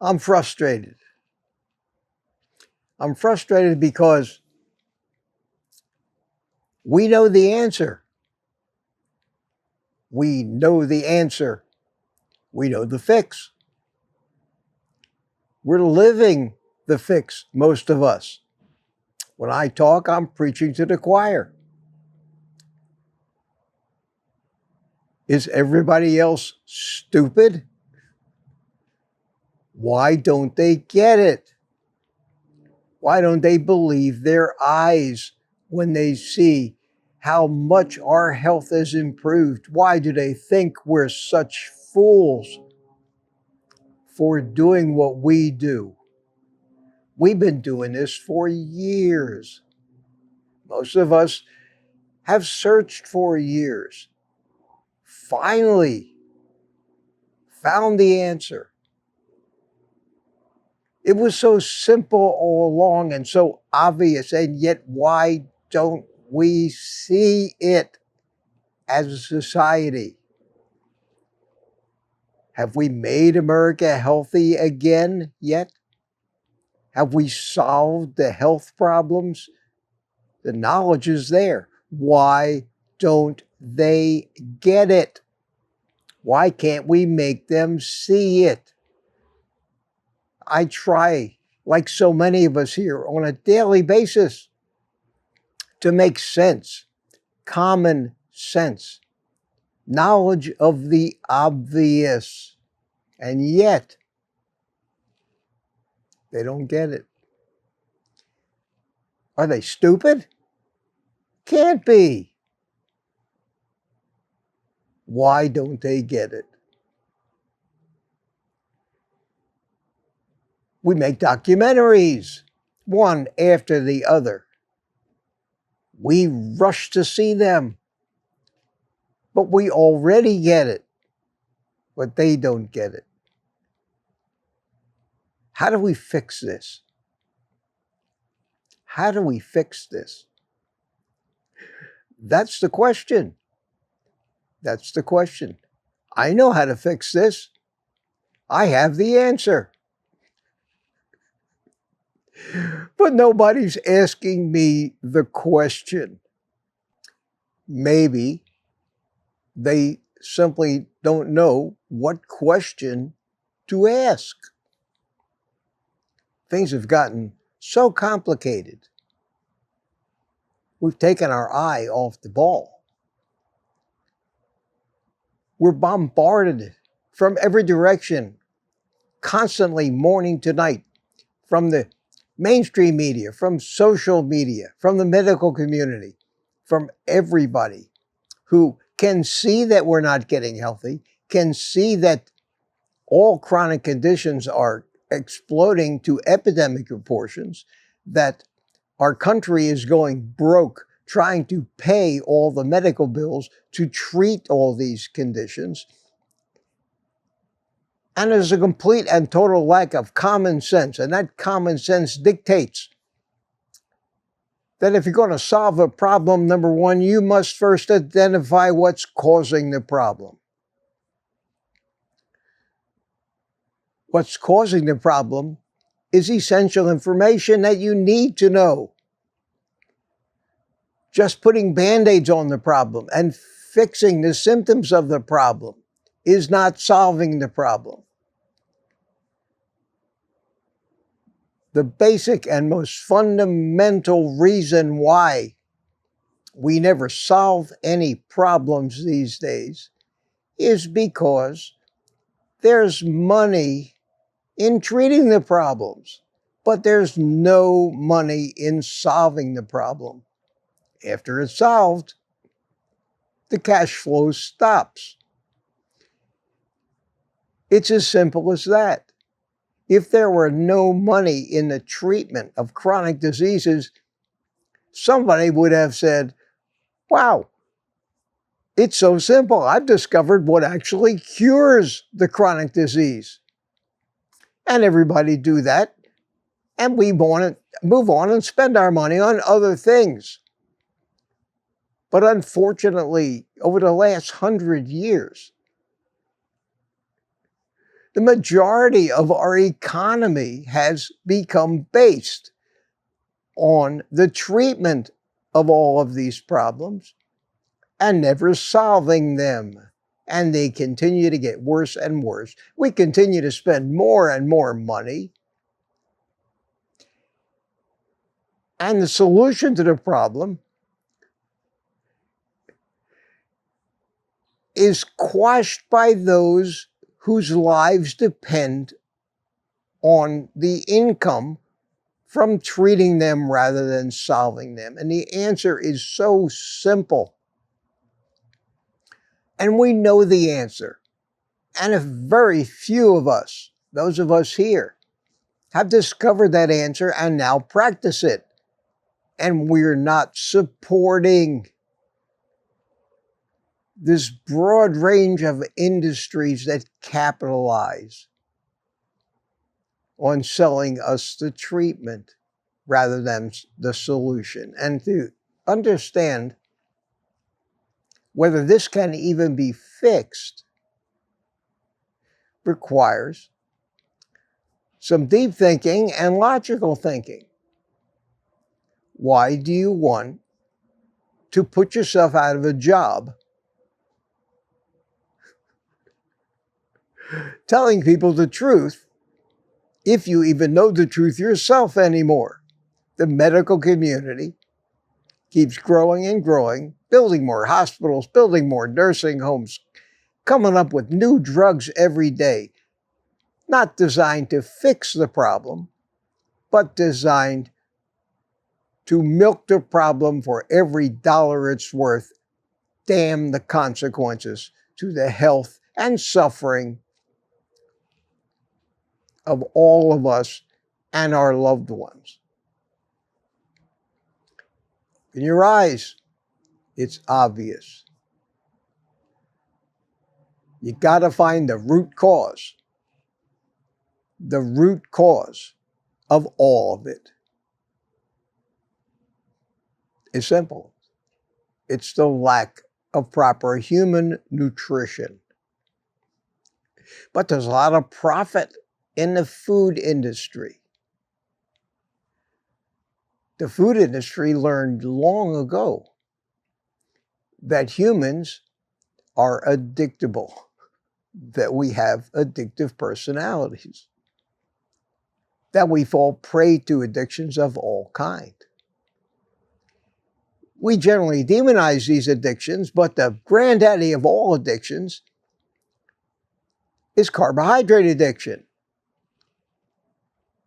I'm frustrated. I'm frustrated because we know the answer. We know the answer. We know the fix. We're living the fix, most of us. When I talk, I'm preaching to the choir. Is everybody else stupid? Why don't they get it? Why don't they believe their eyes when they see how much our health has improved? Why do they think we're such fools for doing what we do? We've been doing this for years. Most of us have searched for years. Finally found the answer. It was so simple all along and so obvious, and yet why don't we see it as a society? Have we made America healthy again yet? Have we solved the health problems? The knowledge is there. Why don't they get it? Why can't we make them see it? I try, like so many of us here, on a daily basis to make sense, common sense, knowledge of the obvious, and yet they don't get it. Are they stupid? Can't be. Why don't they get it? We make documentaries, one after the other. We rush to see them, but we already get it, but they don't get it. How do we fix this? How do we fix this? That's the question. That's the question. I know how to fix this. I have the answer. But nobody's asking me the question. Maybe they simply don't know what question to ask. Things have gotten so complicated. We've taken our eye off the ball. We're bombarded from every direction, constantly morning to night, from the mainstream media, from social media, from the medical community, from everybody who can see that we're not getting healthy, can see that all chronic conditions are exploding to epidemic proportions, that our country is going broke trying to pay all the medical bills to treat all these conditions. And there's a complete and total lack of common sense. And that common sense dictates that if you're going to solve a problem, number one, you must first identify what's causing the problem. What's causing the problem is essential information that you need to know. Just putting Band-Aids on the problem and fixing the symptoms of the problem is not solving the problem. The basic and most fundamental reason why we never solve any problems these days is because there's money in treating the problems, but there's no money in solving the problem. After it's solved, the cash flow stops. It's as simple as that. If there were no money in the treatment of chronic diseases, somebody would have said, wow, it's so simple. I've discovered what actually cures the chronic disease. And everybody do that, and we want to move on and spend our money on other things. But unfortunately, over the last 100 years, The majority of our economy has become based on the treatment of all of these problems and never solving them. And they continue to get worse and worse. We continue to spend more and more money. And the solution to the problem is quashed by those whose lives depend on the income from treating them rather than solving them. And the answer is so simple. And we know the answer. And if very few of us, those of us here, have discovered that answer and now practice it, and we're not supporting this broad range of industries that capitalize on selling us the treatment rather than the solution. And to understand whether this can even be fixed requires some deep thinking and logical thinking. Why do you want to put yourself out of a job telling people the truth if you even know the truth yourself anymore? The medical community keeps growing and growing, building more hospitals, building more nursing homes, coming up with new drugs every day, not designed to fix the problem, but designed to milk the problem for every dollar it's worth. Damn the consequences to the health and suffering of all of us and our loved ones. In your eyes, it's obvious. You got to find the root cause. The root cause of all of it. It's simple. It's the lack of proper human nutrition. But there's a lot of profit in the food industry. The food industry learned long ago that humans are addictable, that we have addictive personalities, that we fall prey to addictions of all kinds. We generally demonize these addictions, but the granddaddy of all addictions is carbohydrate addiction.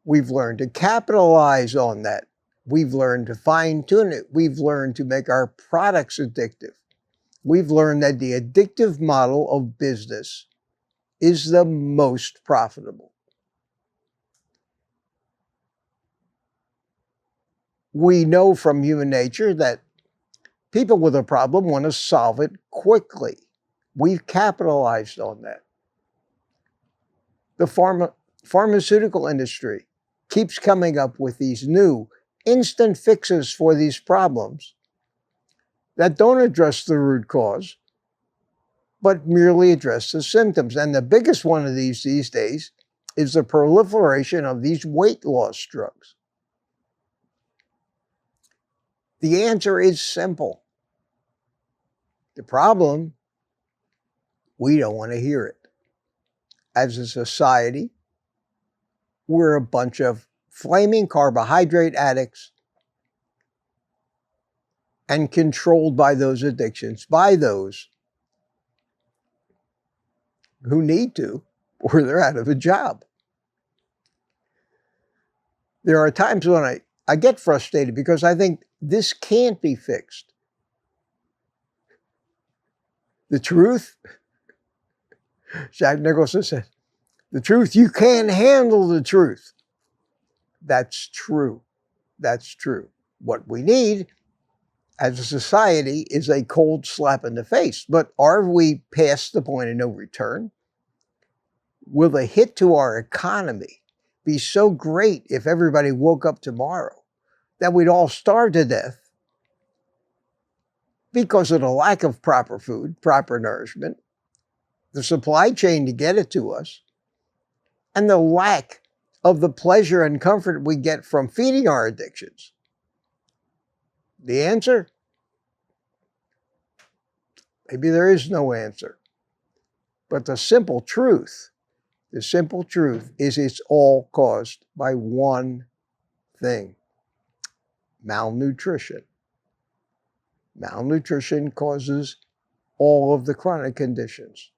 We've learned to capitalize on that. We've learned to fine-tune it. We've learned to make our products addictive. We've learned that the addictive model of business is the most profitable. We know from human nature that people with a problem want to solve it quickly. We've capitalized on that. The pharmaceutical industry keeps coming up with these new instant fixes for these problems that don't address the root cause, but merely address the symptoms. And the biggest one of these days is the proliferation of these weight loss drugs. The answer is simple. The problem, we don't want to hear it. As a society, we're a bunch of flaming carbohydrate addicts and controlled by those addictions, by those who need to, or they're out of a job. There are times when I get frustrated because I think this can't be fixed. The truth, Jack Nicholson said, the truth, you can't handle the truth. That's true. That's true. What we need as a society is a cold slap in the face. But are we past the point of no return? Will the hit to our economy be so great if everybody woke up tomorrow that we'd all starve to death because of the lack of proper food, proper nourishment, the supply chain to get it to us, and the lack of the pleasure and comfort we get from feeding our addictions? The answer? Maybe there is no answer. But the simple truth is it's all caused by one thing: malnutrition. Malnutrition causes all of the chronic conditions.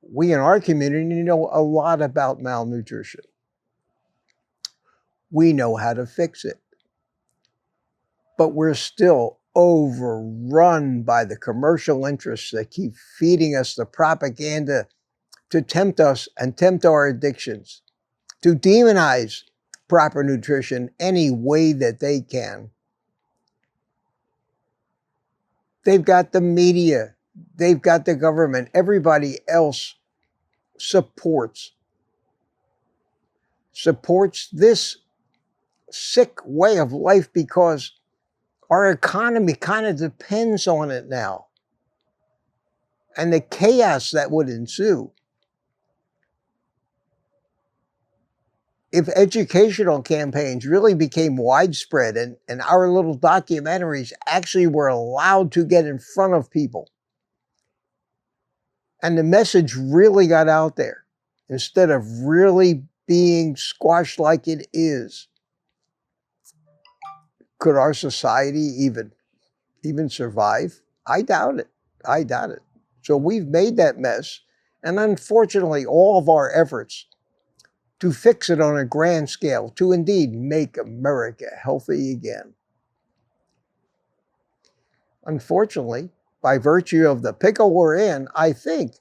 We in our community know a lot about malnutrition. We know how to fix it. But we're still overrun by the commercial interests that keep feeding us the propaganda to tempt us and tempt our addictions, to demonize proper nutrition any way that they can. They've got the media, they've got the government, everybody else supports this sick way of life because our economy kind of depends on it now. And the chaos that would ensue if educational campaigns really became widespread and our little documentaries actually were allowed to get in front of people and the message really got out there instead of really being squashed like it is, could our society even survive? I doubt it. So we've made that mess, and unfortunately all of our efforts to fix it on a grand scale, to indeed make America healthy again, unfortunately, by virtue of the pickle we're in, I think,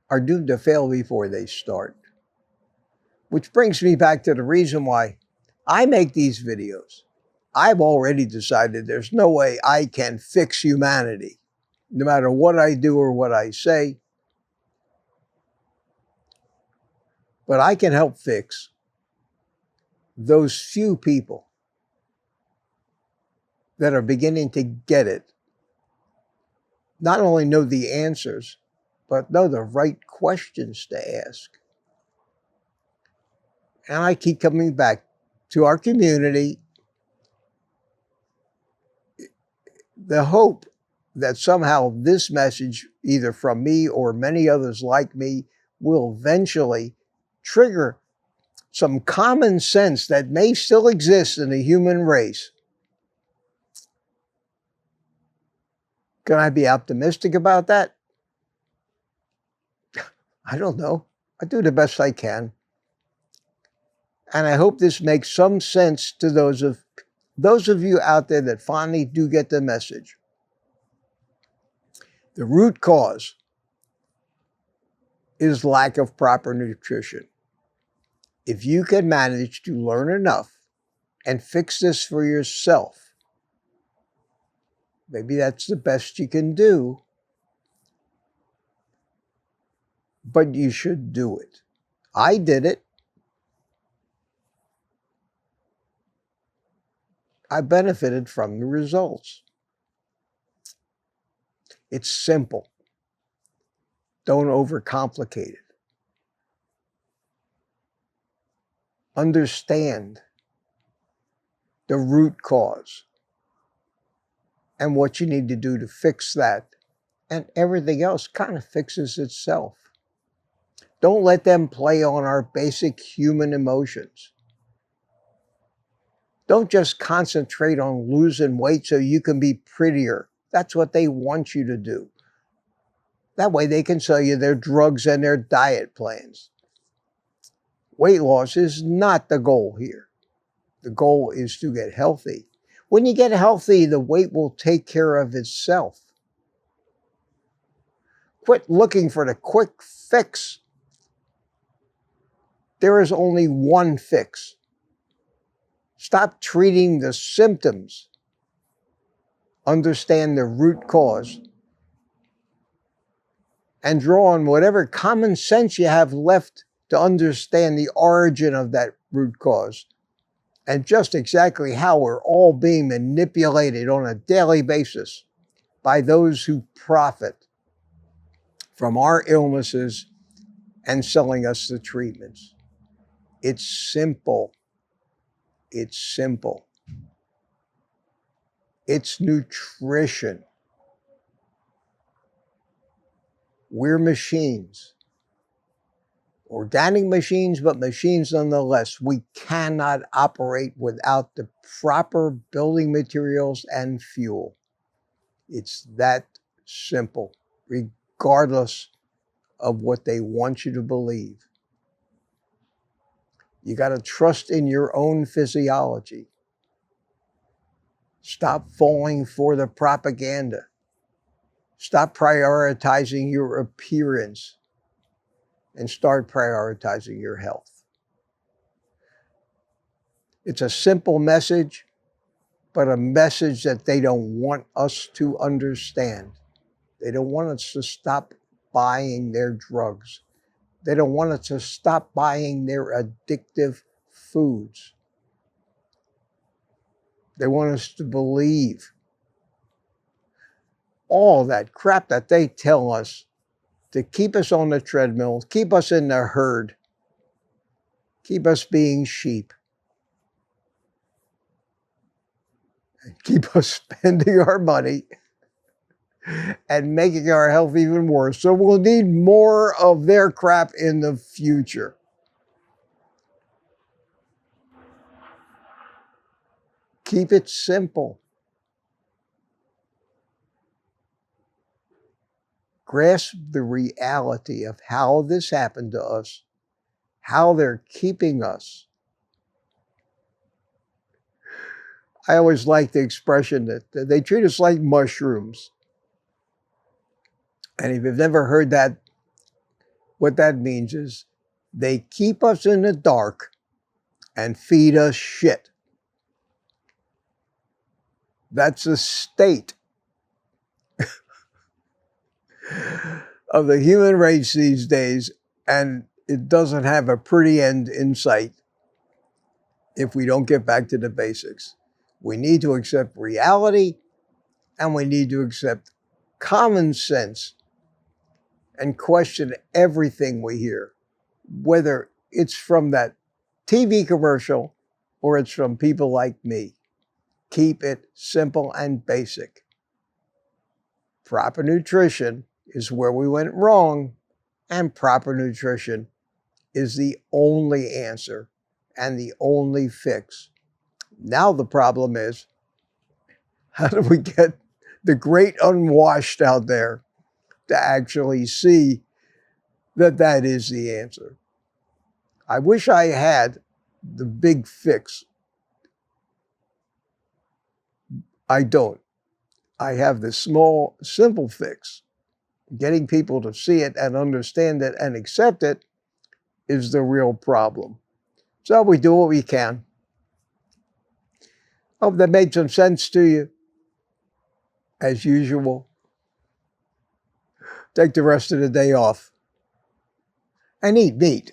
are doomed to fail before they start. Which brings me back to the reason why I make these videos. I've already decided there's no way I can fix humanity, no matter what I do or what I say. But I can help fix those few people that are beginning to get it, not only know the answers, but know the right questions to ask. And I keep coming back to our community, the hope that somehow this message, either from me or many others like me, will eventually trigger some common sense that may still exist in the human race. Can I be optimistic about that? I don't know. I do the best I can. And I hope this makes some sense to those of you out there that finally do get the message. The root cause is lack of proper nutrition. If you can manage to learn enough and fix this for yourself, maybe that's the best you can do, but you should do it. I did it. I benefited from the results. It's simple. Don't overcomplicate it. Understand the root cause and what you need to do to fix that, and everything else kind of fixes itself. Don't let them play on our basic human emotions. Don't just concentrate on losing weight so you can be prettier. That's what they want you to do. That way they can sell you their drugs and their diet plans. Weight loss is not the goal here. The goal is to get healthy. When you get healthy, the weight will take care of itself. Quit looking for the quick fix. There is only one fix. Stop treating the symptoms. Understand the root cause. And draw on whatever common sense you have left to understand the origin of that root cause and just exactly how we're all being manipulated on a daily basis by those who profit from our illnesses and selling us the treatments. It's simple. It's simple. It's nutrition. We're machines. Organic machines, but machines nonetheless. We cannot operate without the proper building materials and fuel. It's that simple, regardless of what they want you to believe. You got to trust in your own physiology. Stop falling for the propaganda. Stop prioritizing your appearance and start prioritizing your health. It's a simple message, but a message that they don't want us to understand. They don't want us to stop buying their drugs. They don't want us to stop buying their addictive foods. They want us to believe all that crap that they tell us to keep us on the treadmill, keep us in the herd, keep us being sheep, and keep us spending our money and making our health even worse. So we'll need more of their crap in the future. Keep it simple. Grasp the reality of how this happened to us, how they're keeping us. I always like the expression that they treat us like mushrooms. And if you've never heard that, what that means is they keep us in the dark and feed us shit. That's the state of the human race these days, and it doesn't have a pretty end in sight if we don't get back to the basics. We need to accept reality, and we need to accept common sense and question everything we hear, whether it's from that TV commercial or it's from people like me. Keep it simple and basic. Proper nutrition is where we went wrong, and proper nutrition is the only answer and the only fix. Now the problem is, how do we get the great unwashed out there to actually see that that is the answer? I wish I had the big fix. I don't. I have the small, simple fix. Getting people to see it and understand it and accept it is the real problem. So we do what we can. Hope that made some sense to you. As usual, take the rest of the day off and eat meat.